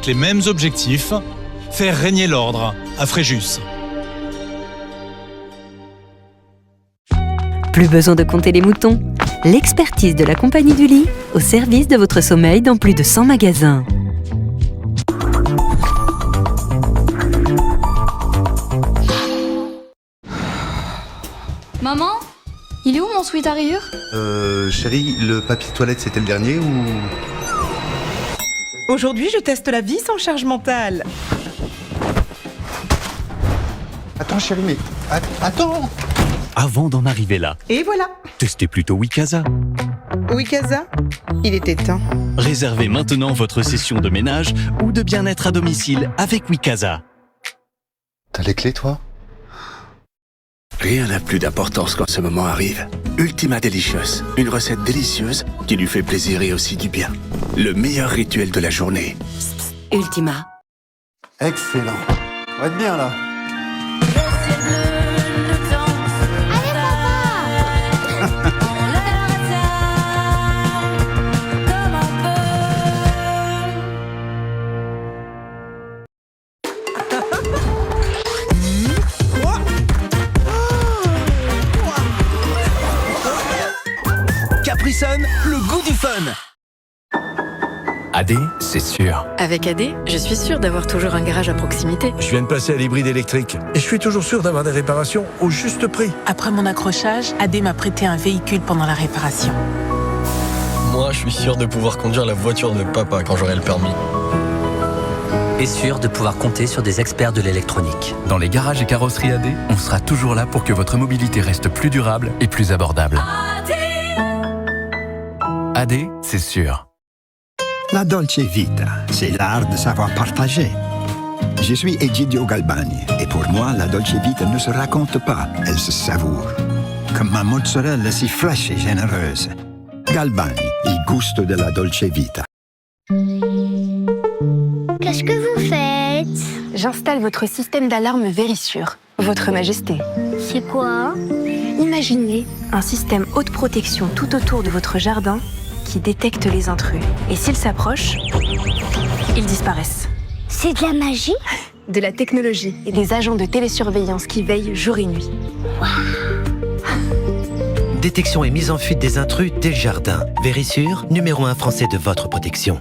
Les mêmes objectifs, faire régner l'ordre à Fréjus. Plus besoin de compter les moutons. L'expertise de la Compagnie du Lit au service de votre sommeil dans plus de 100 magasins. Maman, il est où mon sweat à rayures? Chérie, le papier toilette c'était le dernier ou... Aujourd'hui, je teste la vie sans charge mentale. Attends chérie, mais... Attends. Avant d'en arriver là, Et voilà. testez plutôt Wikasa. Wikasa, il était temps. Réservez maintenant votre session de ménage ou de bien-être à domicile avec Wikasa. T'as les clés toi? Rien n'a plus d'importance quand ce moment arrive. Ultima Delicious, une recette délicieuse qui lui fait plaisir et aussi du bien. Le meilleur rituel de la journée. Ultima. Excellent. On va être bien là. Capri Sun, le goût du fun. AD, c'est sûr. Avec AD, je suis sûre d'avoir toujours un garage à proximité. Je viens de passer à l'hybride électrique et je suis toujours sûr d'avoir des réparations au juste prix. Après mon accrochage, AD m'a prêté un véhicule pendant la réparation. Moi, je suis sûr de pouvoir conduire la voiture de papa quand j'aurai le permis. Et sûr de pouvoir compter sur des experts de l'électronique. Dans les garages et carrosseries AD, on sera toujours là pour que votre mobilité reste plus durable et plus abordable. AD, c'est sûr. La Dolce Vita, c'est l'art de savoir partager. Je suis Egidio Galbani et pour moi, la Dolce Vita ne se raconte pas, elle se savoure. Comme ma mozzarella si fraîche et généreuse. Galbani, il gusto de la Dolce Vita. Qu'est-ce que vous faites? J'installe votre système d'alarme Vérissure, Votre Majesté. C'est quoi? Imaginez un système haute protection tout autour de votre jardin qui détecte les intrus. Et s'ils s'approchent, ils disparaissent. C'est de la magie? De la technologie et des agents de télésurveillance qui veillent jour et nuit. Détection et mise en fuite des intrus dès le jardin. Vérissure, numéro 1 français de votre protection.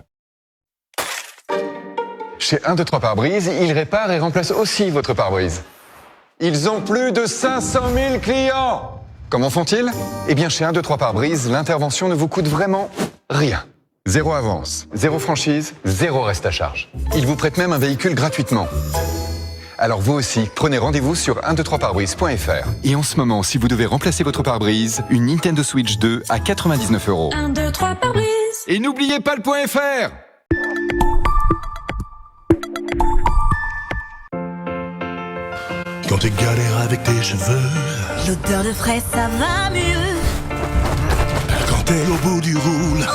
Chez 1, 2, 3 pare-brise, ils réparent et remplacent aussi votre pare-brise. Ils ont plus de 500 000 clients. Comment font-ils? Eh bien, chez 1, 2, 3 pare-brise, l'intervention ne vous coûte vraiment rien. Zéro avance, zéro franchise, zéro reste à charge. Ils vous prêtent même un véhicule gratuitement. Alors vous aussi, prenez rendez-vous sur 123pare-brise.fr. Et en ce moment, si vous devez remplacer votre pare-brise, une Nintendo Switch 2 à 99 €. 1, 2, 3 pare-brise. Et n'oubliez pas le .fr. Quand tu galères avec tes cheveux, L'odeur de frais, ça va mieux. quand t'es au bout du roule,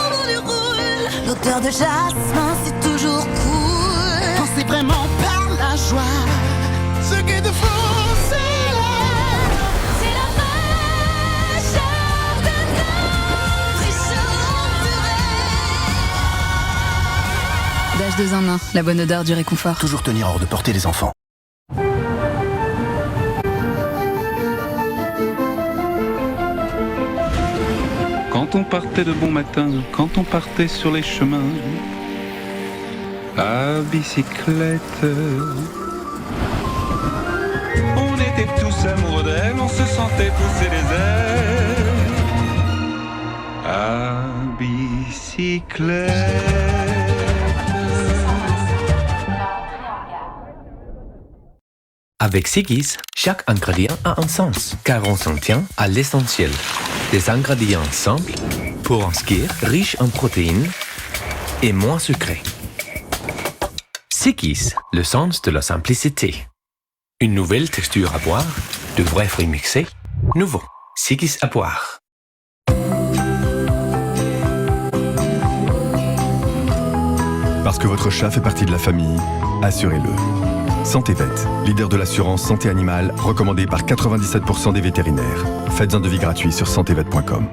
L'odeur de jasmin, c'est toujours cool. Quand c'est vraiment par la joie, ce qui te faut, c'est la fraîcheur de notre purée. Dash 2 en 1, la bonne odeur du réconfort. Toujours tenir hors de portée les enfants. Quand on partait de bon matin, quand on partait sur les chemins, à bicyclette, on était tous amoureux d'elle, on se sentait pousser les ailes, à bicyclette. Avec Sigis, chaque ingrédient a un sens, car on s'en tient à l'essentiel. Des ingrédients simples, pour un skier, riches en protéines et moins sucrés. Sigis, le sens de la simplicité. Une nouvelle texture à boire, de vrais fruits mixés, nouveau. Sigis à boire. Parce que votre chat fait partie de la famille, assurez-le. Santé Vet, leader de l'assurance santé animale, recommandé par 97% des vétérinaires. Faites un devis gratuit sur santévet.com.